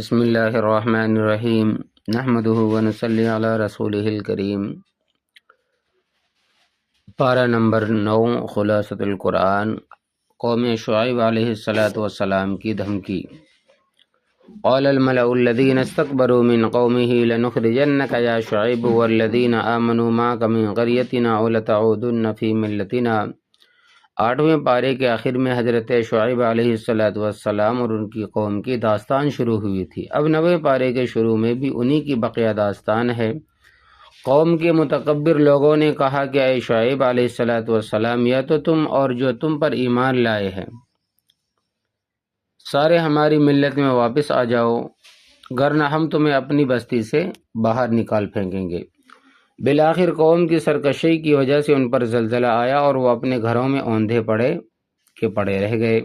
بسم اللہ الرحمن الرحیم نحمدہ ونصلی علی رسولہ الکریم۔ پارہ نمبر 9 خلاصۃ القرآن، قوم شعیب علیہ السلام کی دھمکی۔ قال الملأ الذین استکبروا من قومہ لنخرجنک یا شعیب والذین آمنوا معک من قریتنا او لتعودن فی ملتنا۔ 8ویں پارے کے آخر میں حضرت شعیب علیہ السلام اور ان کی قوم کی داستان شروع ہوئی تھی۔ اب 9ویں پارے کے شروع میں بھی انہی کی بقیہ داستان ہے۔ قوم کے متکبر لوگوں نے کہا کہ اے شعیب علیہ السلام، یا تو تم اور جو تم پر ایمان لائے ہیں سارے ہماری ملت میں واپس آ جاؤ، ورنہ ہم تمہیں اپنی بستی سے باہر نکال پھینکیں گے۔ بالآخر قوم کی سرکشی کی وجہ سے ان پر زلزلہ آیا اور وہ اپنے گھروں میں اوندھے پڑے رہ گئے۔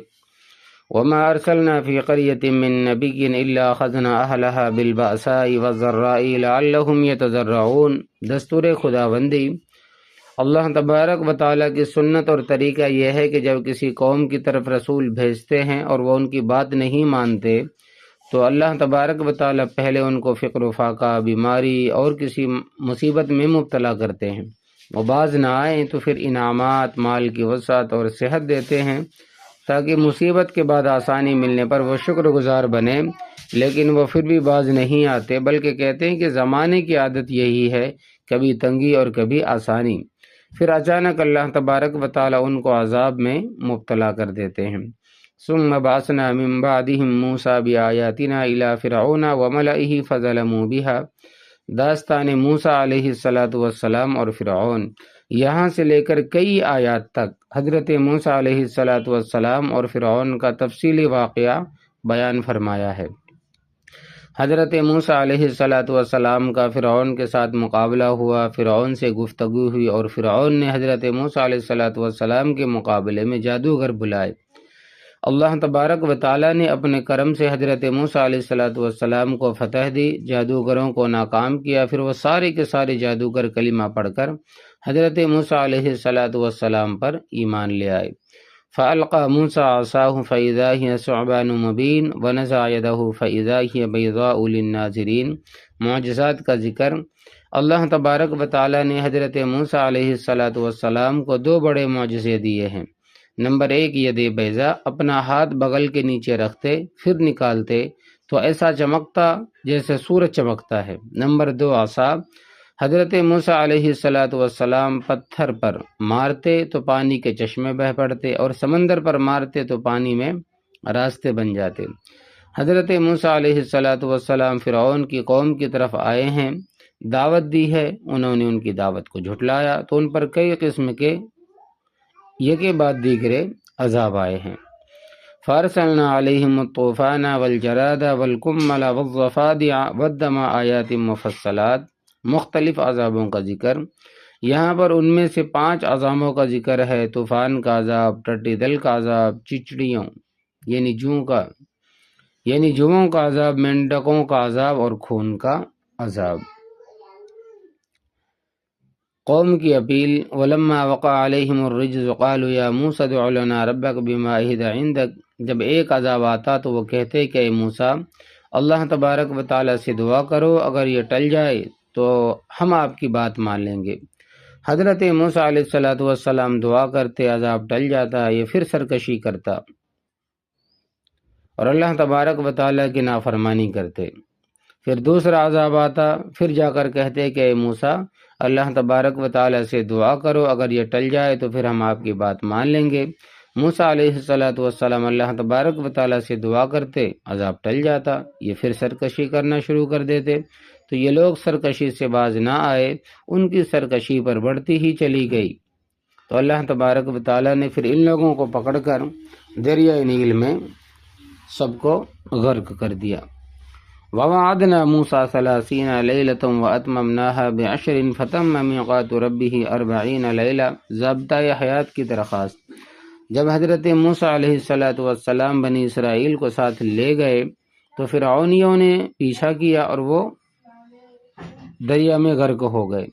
وما ارسلنا فی قریۃ من نبی الا اخذنا اہلها بالبأساء والضراء لعلهم یتضرعون۔ دستور خداوندی اللہ تبارک و تعالیٰ کی سنت اور طریقہ یہ ہے کہ جب کسی قوم کی طرف رسول بھیجتے ہیں اور وہ ان کی بات نہیں مانتے تو اللہ تبارک و تعالیٰ پہلے ان کو فقر و فاقہ، بیماری اور کسی مصیبت میں مبتلا کرتے ہیں۔ وہ باز نہ آئیں تو پھر انعامات، مال کی وسعت اور صحت دیتے ہیں تاکہ مصیبت کے بعد آسانی ملنے پر وہ شکر گزار بنیں، لیکن وہ پھر بھی باز نہیں آتے، بلکہ کہتے ہیں کہ زمانے کی عادت یہی ہے، کبھی تنگی اور کبھی آسانی۔ پھر اچانک اللہ تبارک و تعالیٰ ان کو عذاب میں مبتلا کر دیتے ہیں۔ ثم بعثنا من بعدهم موسیٰ بآیاتنا الى فرعون وملئه فظلموا بها۔ داستان موسیٰ علیہ السلام اور فرعون، یہاں سے لے کر کئی آیات تک حضرت موسیٰ علیہ السلام اور فرعون کا تفصیلی واقعہ بیان فرمایا ہے۔ حضرت موسیٰ علیہ السلام کا فرعون کے ساتھ مقابلہ ہوا، فرعون سے گفتگو ہوئی اور فرعون نے حضرت موسیٰ علیہ السلام کے مقابلے میں جادوگر بلائے۔ اللہ تبارک و تعالیٰ نے اپنے کرم سے حضرت موسیٰ علیہ السلام کو فتح دی، جادوگروں کو ناکام کیا۔ پھر وہ سارے کے سارے جادوگر کلمہ پڑھ کر حضرت موسیٰ علیہ السلام پر ایمان لے آئے۔ فَأَلْقَى مُوسَىٰ عَصَاهُ فَإِذَا هِيَ ثُعْبَانٌ مُّبِينٌ وَنَزَعَ يَدَهُ فَإِذَا هِيَ بَيْضَاءُ لِلنَّاظِرِينَ۔ معجزات کا ذکر۔ اللہ تبارک و تعالیٰ نے حضرت موسیٰ علیہ السلام کو 2 بڑے معجزے دیے ہیں۔ نمبر 1، ید بیضا، اپنا ہاتھ بغل کے نیچے رکھتے پھر نکالتے تو ایسا چمکتا جیسے سورج چمکتا ہے۔ نمبر 2، عصا، حضرت موسیٰ علیہ السلام پتھر پر مارتے تو پانی کے چشمے بہہ پڑتے اور سمندر پر مارتے تو پانی میں راستے بن جاتے۔ حضرت موسیٰ علیہ السلام فرعون کی قوم کی طرف آئے ہیں، دعوت دی ہے، انہوں نے ان کی دعوت کو جھٹلایا تو ان پر کئی قسم کے یکے بعد دیگرے عذاب آئے ہیں۔ فارسلنا علیہم الطوفان والجراد والقمل والضفادع والدم آیات مفصلات۔ مختلف عذابوں کا ذکر۔ یہاں پر ان میں سے 5 عذابوں کا ذکر ہے: طوفان کا عذاب، ٹڈی دل کا عذاب، چچڑیوں یعنی جوؤں کا عذاب، مینڈکوں کا عذاب اور خون کا عذاب۔ قوم کی اپیل۔ ولما وقع علیہم الرجز قالوا یا موسیٰ ادع لنا ربک بما عہد عندک۔ جب ایک عذاب آتا تو وہ کہتے کہ اے موسیٰ، اللہ تبارک و تعالیٰ سے دعا کرو، اگر یہ ٹل جائے تو ہم آپ کی بات مان لیں گے۔ حضرت موسیٰ علیہ السلام دعا کرتے، عذاب ٹل جاتا، یہ پھر سرکشی کرتا اور اللہ تبارک و تعالیٰ کی نافرمانی کرتے۔ پھر دوسرا عذاب آتا، پھر جا کر کہتے کہ اے موسیٰ، اللہ تبارک و تعالیٰ سے دعا کرو، اگر یہ ٹل جائے تو پھر ہم آپ کی بات مان لیں گے۔ موسیٰ علیہ السلام اللہ تبارک و تعالیٰ سے دعا کرتے، عذاب ٹل جاتا، یہ پھر سرکشی کرنا شروع کر دیتے، تو یہ لوگ سرکشی سے باز نہ آئے، ان کی سرکشی پر بڑھتی ہی چلی گئی۔ تو اللہ تبارک و تعالیٰ نے پھر ان لوگوں کو پکڑ کر دریائے نیل میں سب کو غرق کر دیا۔ وَوَعَدْنَا مُوسَىٰ 30 لَيْلَةً وَأَتْمَمْنَاهَا بِعَشْرٍ فَتَمَّ مِيقَاتُ رَبِّهِ 40 لَيْلَةً۔ ضابطۂ حیات کی درخواست۔ جب حضرت موسیٰ علیہ السلام بنی اسرائیل کو ساتھ لے گئے تو فرعونیوں نے پیچھا کیا اور وہ دریا میں غرق ہو گئے۔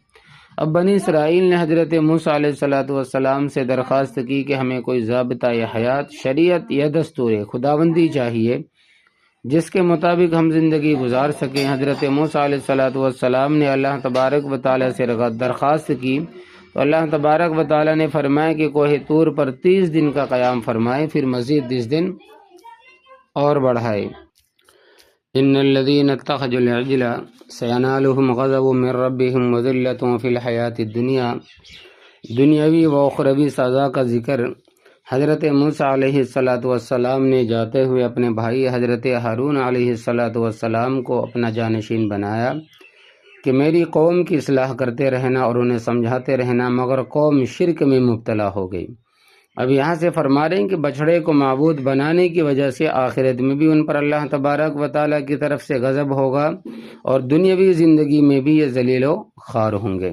اب بنی اسرائیل نے حضرت موسیٰ علیہ السلام سے درخواست کی کہ ہمیں کوئی ضابطۂ حیات، شریعت یا دستور خداوندی چاہیے۔ جس کے مطابق ہم زندگی گزار سکیں۔ حضرت موسیٰ علیہ الصلوۃ والسلام نے اللہ تبارک و تعالیٰ سے درخواست کی تو اللہ تبارک و تعالیٰ نے فرمایا کہ کوہ طور پر 30 دن کا قیام فرمائے، پھر مزید 30 دن اور بڑھائے۔ ان الذين اتخذوا العجل سينالهم غضب من ربهم وذلة في الحیات الدنیا۔ دنیاوی و اخروی سزا کا ذکر حضرت موسیٰ علیہ السلام نے جاتے ہوئے اپنے بھائی حضرت ہارون علیہ السلام کو اپنا جانشین بنایا کہ میری قوم کی اصلاح کرتے رہنا اور انہیں سمجھاتے رہنا، مگر قوم شرک میں مبتلا ہو گئی۔ اب یہاں سے فرما رہے ہیں کہ بچھڑے کو معبود بنانے کی وجہ سے آخرت میں بھی ان پر اللہ تبارک و تعالیٰ کی طرف سے غضب ہوگا اور دنیاوی زندگی میں بھی یہ ذلیل و خوار ہوں گے۔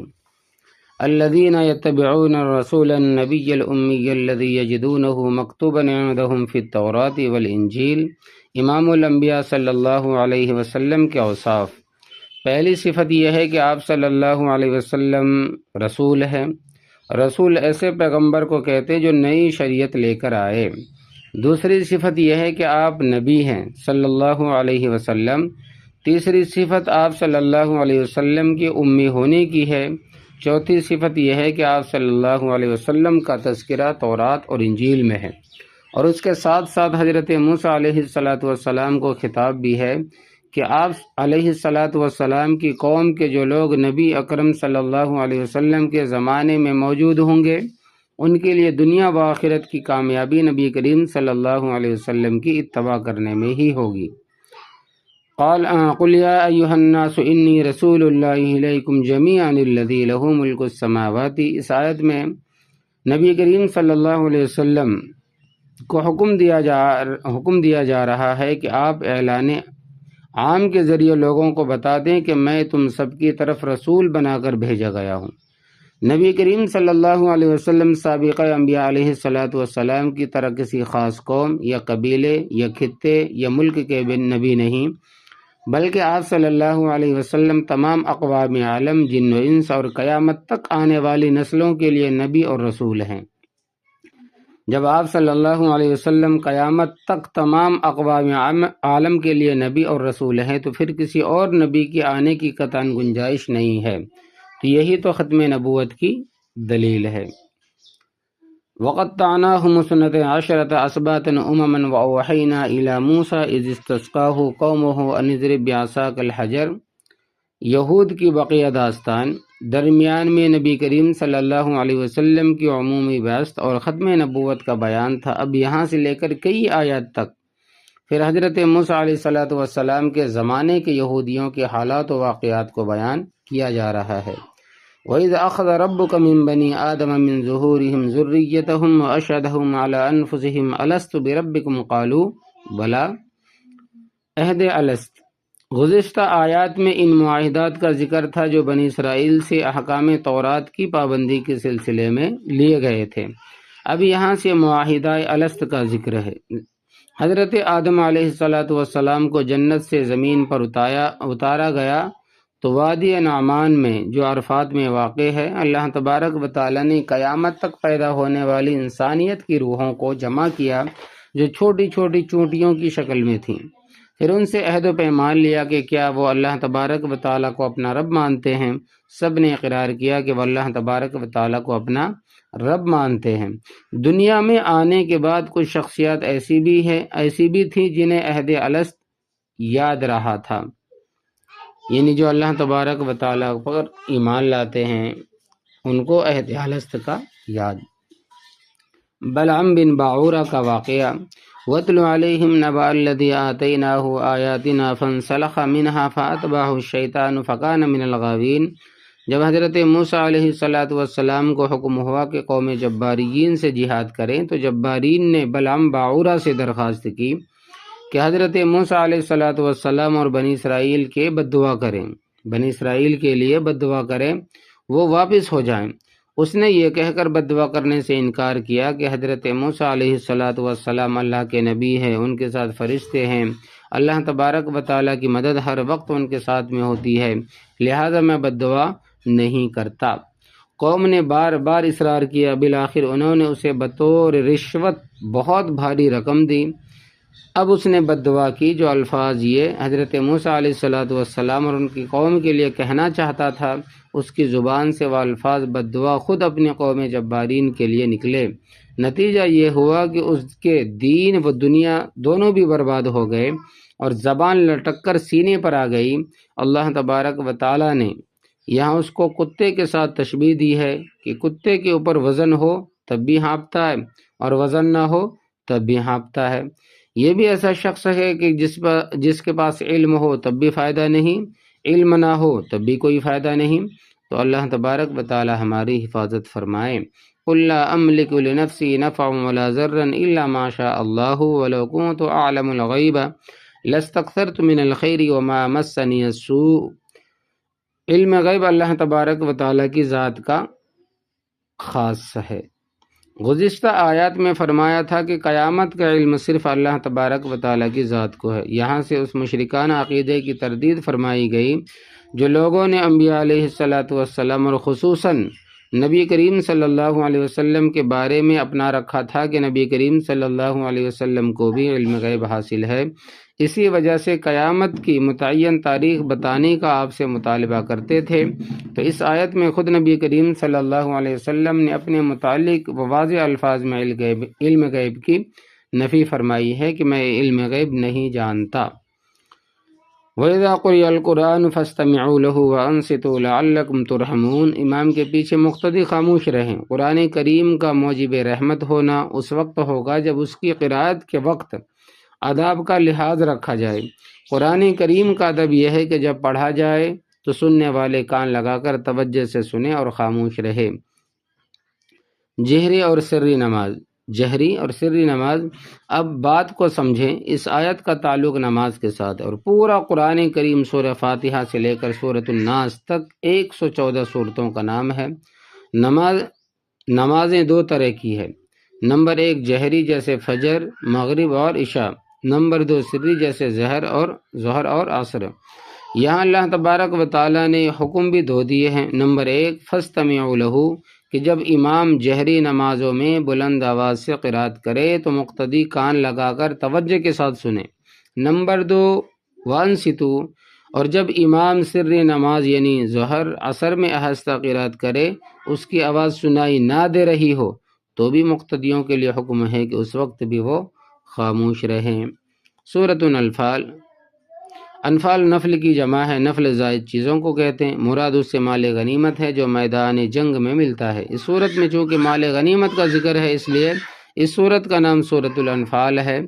الذين يتبعون الرسول النبي الأمي الذي يجدونه مكتوبا عندهم في التوراة والإنجيل۔ امام الانبیاء صلی اللہ علیہ وسلم کے اوصاف۔ پہلی صفت یہ ہے کہ آپ صلی اللہ علیہ وسلم رسول ہیں۔ رسول ایسے پیغمبر کو کہتے ہیں جو نئی شریعت لے کر آئے۔ دوسری صفت یہ ہے کہ آپ نبی ہیں صلی اللہ علیہ وسلم۔ تیسری صفت آپ صلی اللہ علیہ وسلم کی امی ہونے کی ہے۔ چوتھی صفت یہ ہے کہ آپ صلی اللہ علیہ وسلم کا تذکرہ تورات اور انجیل میں ہے، اور اس کے ساتھ ساتھ حضرت موسیٰ علیہ السلام کو خطاب بھی ہے کہ آپ علیہ السلام کی قوم کے جو لوگ نبی اکرم صلی اللہ علیہ وسلم کے زمانے میں موجود ہوں گے، ان کے لیے دنیا و آخرت کی کامیابی نبی کریم صلی اللہ علیہ وسلم کی اتباع کرنے میں ہی ہوگی۔ قل یا ایھا الناس انی رسول اللہ الیکم جمیعا الذی لہ ملک السماوات۔ اس آیت میں نبی کریم صلی اللہ علیہ وسلم کو حکم دیا جا رہا ہے کہ آپ اعلان عام کے ذریعے لوگوں کو بتا دیں کہ میں تم سب کی طرف رسول بنا کر بھیجا گیا ہوں۔ نبی کریم صلی اللہ علیہ وسلم سابقہ انبیاء علیہ السلام کی طرح کسی خاص قوم یا قبیلے یا خطے یا ملک کے نبی نہیں، بلکہ آپ صلی اللہ علیہ وسلم تمام اقوام عالم، جن و انس اور قیامت تک آنے والی نسلوں کے لیے نبی اور رسول ہیں۔ جب آپ صلی اللہ علیہ وسلم قیامت تک تمام اقوام عالم کے لیے نبی اور رسول ہیں تو پھر کسی اور نبی کے آنے کی قطعاً گنجائش نہیں ہے۔ تو یہی تو ختم نبوت کی دلیل ہے۔ وَقَطَّعْنَاهُمُ اثْنَتَيْ عَشْرَةَ أَسْبَاطًا أُمَمًا وَأَوْحَيْنَا إِلَى مُوسَىٰ إِذِ اسْتَسْقَاهُ قَوْمُهُ أَنِ اضْرِب بِعَصَاكَ الْحَجَرَ۔ یہود کی بقیہ داستان۔ درمیان میں نبی کریم صلی اللہ علیہ وسلم کی عمومی بعثت اور ختم نبوت کا بیان تھا۔ اب یہاں سے لے کر کئی آیات تک پھر حضرت موسیٰ علیہ السلام کے زمانے کے یہودیوں کے حالات و واقعات کو بیان کیا جا رہا ہے۔ وَإِذْ أَخَذَ رَبُّكَ مِن بَنِي آدَمَ مِن ظُهُورِهِمْ ذُرِّيَّتَهُمْ وَأَشْهَدَهُمْ عَلَىٰ أَنفُسِهِمْ أَلَسْتُ بِرَبِّكُمْ قَالُوا بَلَىٰ۔ عہد الست۔ گزشتہ آیات میں ان معاہدات کا ذکر تھا جو بنی اسرائیل سے احکام تورات کی پابندی کے سلسلے میں لیے گئے تھے۔ اب یہاں سے معاہدہ الست کا ذکر ہے۔ حضرت آدم علیہ السلام کو جنت سے زمین پر اتارا گیا تو وادی نعمان میں جو عرفات میں واقع ہے، اللہ تبارک و تعالیٰ نے قیامت تک پیدا ہونے والی انسانیت کی روحوں کو جمع کیا جو چھوٹی چھوٹی چونٹیوں کی شکل میں تھیں۔ پھر ان سے عہد و پیمان لیا کہ کیا وہ اللہ تبارک و تعالیٰ کو اپنا رب مانتے ہیں۔ سب نے اقرار کیا کہ وہ اللہ تبارک و تعالیٰ کو اپنا رب مانتے ہیں۔ دنیا میں آنے کے بعد کچھ شخصیات ایسی بھی تھیں جنہیں عہد الست یاد رہا تھا، یعنی جو اللہ تبارک و تعالیٰ پر ایمان لاتے ہیں ان کو عہد الست کا یاد۔ بلعم بن باعورہ کا واقعہ۔ وَاتْلُ عَلَيْهِمْ نَبَأَ الَّذِي آتَيْنَاهُ آيَاتِنَا فَانسَلَخَ مِنْهَا فَأَتْبَعَهُ الشَّيْطَانُ فَكَانَ مِنَ الْغَاوِينَ۔ جب حضرت موسیٰ علیہ السلام کو حکم ہوا کہ قوم جباریین سے جہاد کریں تو جبارین نے بلعم باعورہ سے درخواست کی کہ حضرت موسیٰ علیہ السلام اور بنی اسرائیل کے بددعا کریں، بنی اسرائیل کے لیے بددعا کریں، وہ واپس ہو جائیں۔ اس نے یہ کہہ کر بددعا کرنے سے انکار کیا کہ حضرت موسیٰ علیہ السلام اللہ کے نبی ہیں، ان کے ساتھ فرشتے ہیں، اللہ تبارک و تعالیٰ کی مدد ہر وقت ان کے ساتھ میں ہوتی ہے، لہٰذا میں بددعا نہیں کرتا۔ قوم نے بار بار اصرار کیا، بالآخر انہوں نے اسے بطور رشوت بہت بھاری رقم دی۔ اب اس نے بد دعا کی، جو الفاظ یہ حضرت موسیٰ علیہ الصلوۃ والسلام اور ان کی قوم کے لیے کہنا چاہتا تھا، اس کی زبان سے وہ الفاظ بد دعا خود اپنی قوم جبارین کے لیے نکلے۔ نتیجہ یہ ہوا کہ اس کے دین و دنیا دونوں بھی برباد ہو گئے اور زبان لٹک کر سینے پر آ گئی۔ اللہ تبارک و تعالیٰ نے یہاں اس کو کتے کے ساتھ تشبیہ دی ہے کہ کتے کے اوپر وزن ہو تب بھی ہانپتا ہے اور وزن نہ ہو تب بھی ہانپتا ہے۔ یہ بھی ایسا شخص ہے کہ جس کے پاس علم ہو تب بھی فائدہ نہیں، علم نہ ہو تب بھی کوئی فائدہ نہیں۔ تو اللہ تبارک و تعالی ہماری حفاظت فرمائے۔ قُل لَا أَمْلِكُ لِنَفْسِي نَفْعًا وَلَا ضَرًّا إِلَّا مَا شَاءَ اللَّهُ وَلَوْ كُنتُ أَعْلَمُ الْغَيْبَ لَاسْتَكْثَرْتُ مِنَ الْخَيْرِ وَمَا مَسَّنِيَ السُّوءُ۔ علم غیب اللہ تبارک و تعالی کی ذات کا خاص ہے۔ گزشتہ آیات میں فرمایا تھا کہ قیامت کا علم صرف اللہ تبارک و تعالی کی ذات کو ہے۔ یہاں سے اس مشرکانہ عقیدے کی تردید فرمائی گئی جو لوگوں نے انبیاء علیہ السلام اور خصوصاً نبی کریم صلی اللہ علیہ وسلم کے بارے میں اپنا رکھا تھا کہ نبی کریم صلی اللہ علیہ وسلم کو بھی علم غیب حاصل ہے۔ اسی وجہ سے قیامت کی متعین تاریخ بتانے کا آپ سے مطالبہ کرتے تھے۔ تو اس آیت میں خود نبی کریم صلی اللہ علیہ وسلم نے اپنے متعلق واضح الفاظ میں علم غیب کی نفی فرمائی ہے کہ میں علم غیب نہیں جانتا۔ وَإِذَا قُرِئَ الْقُرْآنُ فَاسْتَمِعُوا لَهُ وَأَنصِتُوا لَعَلَّكُمْ تُرْحَمُونَ۔ امام کے پیچھے مقتدی خاموش رہیں۔ قرآن کریم کا موجب رحمت ہونا اس وقت ہوگا جب اس کی قرأت کے وقت آداب کا لحاظ رکھا جائے۔ قرآن کریم کا ادب یہ ہے کہ جب پڑھا جائے تو سننے والے کان لگا کر توجہ سے سنیں اور خاموش رہے۔ جہری اور سری نماز، جہری اور سری نماز۔ اب بات کو سمجھیں، اس آیت کا تعلق نماز کے ساتھ اور پورا قرآن کریم سورہ فاتحہ سے لے کر سورۃ الناس تک 114 سورتوں کا نام ہے۔ نمازیں دو طرح کی ہے۔ نمبر 1 جہری جیسے فجر، مغرب اور عشاء۔ نمبر 2 سری جیسے ظہر اور عصر۔ یہاں اللہ تبارک و تعالیٰ نے حکم بھی دو دیے ہیں۔ نمبر 1 فاستمعوا لہ، کہ جب امام جہری نمازوں میں بلند آواز سے قرات کرے تو مقتدی کان لگا کر توجہ کے ساتھ سنیں۔ نمبر 2 وانصتوا، اور جب امام سری نماز یعنی ظہر عصر میں آہستہ قرات کرے، اس کی آواز سنائی نہ دے رہی ہو تو بھی مقتدیوں کے لیے حکم ہے کہ اس وقت بھی وہ خاموش رہیں۔ سورۃ الانفال۔ انفال نفل کی جمع ہے، نفل زائد چیزوں کو کہتے ہیں، مراد اس سے مال غنیمت ہے جو میدان جنگ میں ملتا ہے۔ اس صورت میں چونکہ مال غنیمت کا ذکر ہے اس لیے اس صورت کا نام سورۃ الانفال ہے۔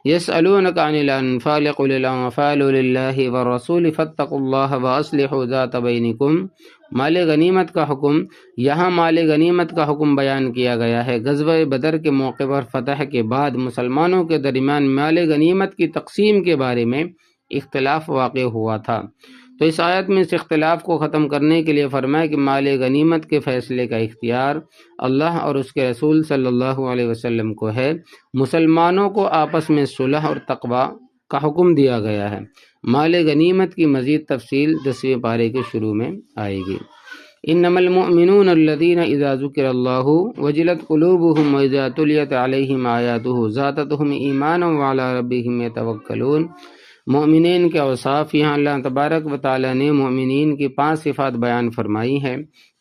یسألونک عن الانفال قل الانفال للہ والرسول فاتقوا اللہ واصلحوا ذات بینکم۔ مال غنیمت کا حکم، یہاں مال غنیمت کا حکم بیان کیا گیا ہے۔ غزوہ بدر کے موقع پر فتح کے بعد مسلمانوں کے درمیان مال غنیمت کی تقسیم کے بارے میں اختلاف واقع ہوا تھا، تو اس آیت میں اس اختلاف کو ختم کرنے کے لیے فرمایا کہ مال غنیمت کے فیصلے کا اختیار اللہ اور اس کے رسول صلی اللہ علیہ وسلم کو ہے۔ مسلمانوں کو آپس میں صلح اور تقوی کا حکم دیا گیا ہے۔ مال غنیمت کی مزید تفصیل 10ویں پارے کے شروع میں آئے گی۔ انما المؤمنون الذين اذا ذكر الله وجلت قلوبهم واذا تليت عليهم آیاته زادتهم ایمانا وعلى ربهم يتوکلون۔ مومنین کے اوصاف، یہاں اللہ تبارک و تعالی نے مومنین کی 5 صفات بیان فرمائی ہیں۔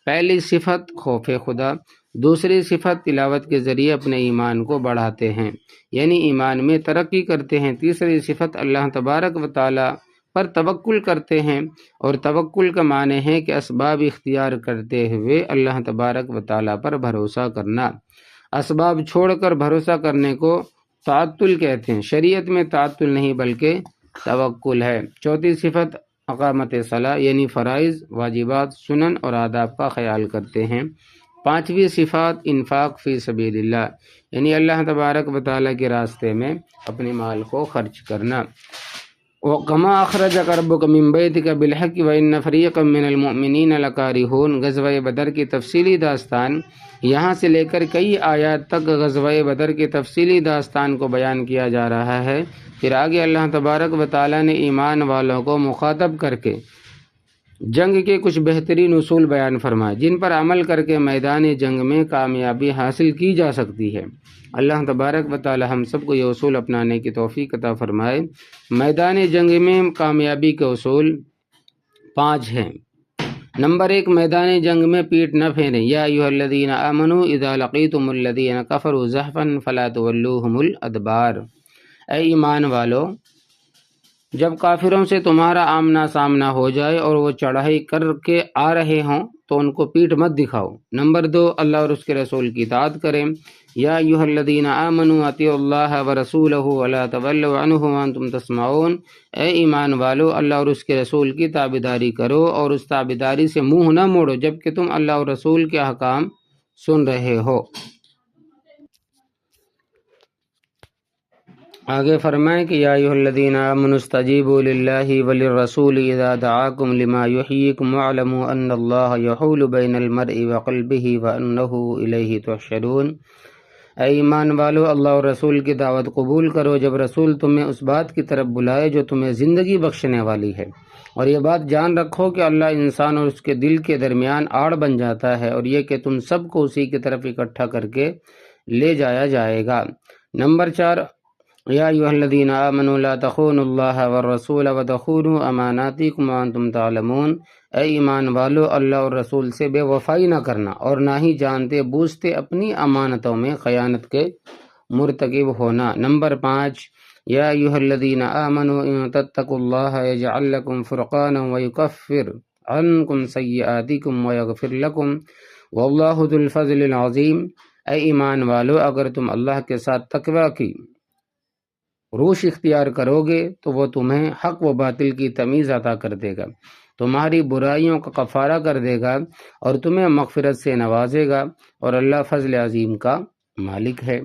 پہلی صفت خوف خدا، دوسری صفت تلاوت کے ذریعے اپنے ایمان کو بڑھاتے ہیں یعنی ایمان میں ترقی کرتے ہیں، تیسری صفت اللہ تبارک و تعالی پر توکل کرتے ہیں، اور توکل کا معنی ہے کہ اسباب اختیار کرتے ہوئے اللہ تبارک و تعالی پر بھروسہ کرنا۔ اسباب چھوڑ کر بھروسہ کرنے کو تعطل کہتے ہیں۔ شریعت میں تعطل نہیں بلکہ توکل ہے۔ چوتھی صفت اقامت صلاح یعنی فرائض، واجبات، سنن اور آداب کا خیال کرتے ہیں۔ پانچویں صفات انفاق فی سبیل اللہ یعنی اللہ تبارک و تعالی کے راستے میں اپنے مال کو خرچ کرنا۔ وَكَمَا أَخْرَجَكَ رَبُّكَ مِن بَيْتِكَ بِالْحَقِّ وَإِنَّ فَرِيقًا مِّنَ الْمُؤْمِنِينَ لَكَارِهُونَ۔ غزوہ بدر کی تفصیلی داستان، یہاں سے لے کر کئی آیات تک غزوہ بدر کی تفصیلی داستان کو بیان کیا جا رہا ہے۔ پھر آگے اللہ تبارک و تعالی نے ایمان والوں کو مخاطب کر کے جنگ کے کچھ بہترین اصول بیان فرمائے جن پر عمل کر کے میدان جنگ میں کامیابی حاصل کی جا سکتی ہے۔ اللہ تبارک و تعالی ہم سب کو یہ اصول اپنانے کی توفیق عطا فرمائے۔ میدان جنگ میں کامیابی کے اصول 5 ہیں۔ نمبر 1، میدان جنگ میں پیٹ نہ پھیریں۔ یا ایھا الذین آمنوا اذا لقیتم الذین کفروا زحفا فلا تولوہم الادبار۔ اے ایمان والو، جب کافروں سے تمہارا آمنا سامنا ہو جائے اور وہ چڑھائی کر کے آ رہے ہوں تو ان کو پیٹھ مت دکھاؤ۔ نمبر 2، اللہ اور اس کے رسول کی اطاعت کریں۔ یا ایھا الذین آمنوا اطیعوا اللہ ورسولہ ولا تولوا عنہ وانتم تسمعون۔ اے ایمان والو، اللہ اور اس کے رسول کی تابعداری کرو اور اس تابعداری سے منہ نہ موڑو جبکہ تم اللہ اور رسول کے احکام سن رہے ہو۔ آگے فرمائیں کہ یا ایھا الذین آمنوا استجیبوا للہ وللرسول اذا دعاکم لما یحییکم واعلموا ان اللہ یحول بین المرء وقلبہ وانہ الیہ تحشرون۔ اے ایمان والو، اللہ اور رسول کی دعوت قبول کرو جب رسول تمہیں اس بات کی طرف بلائے جو تمہیں زندگی بخشنے والی ہے، اور یہ بات جان رکھو کہ اللہ انسان اور اس کے دل کے درمیان آڑ بن جاتا ہے، اور یہ کہ تم سب کو اسی کی طرف اکٹھا کر کے لے جایا جائے گا۔ نمبر 4، یا ایھا الذین آمنوا لا تخونوا اللہ والرسول وتخونوا اماناتکم وانتم تعلمون۔ اے ایمان والو، اللہ اور رسول سے بے وفائی نہ کرنا اور نہ ہی جانتے بوجھتے اپنی امانتوں میں خیانت کے مرتکب ہونا۔ نمبر 5، یا ایھا الذین آمنوا ان تتقوا اللہ یجعل لکم فرقانا ویکفر عنکم سیئاتکم ویغفر لکم واللہ ذو الفضل العظیم۔ اے ایمان والو، اگر تم اللہ کے ساتھ تقوی کی روش اختیار کرو گے تو وہ تمہیں حق و باطل کی تمیز عطا کر دے گا، تمہاری برائیوں کا کفارہ کر دے گا اور تمہیں مغفرت سے نوازے گا، اور اللہ فضل عظیم کا مالک ہے۔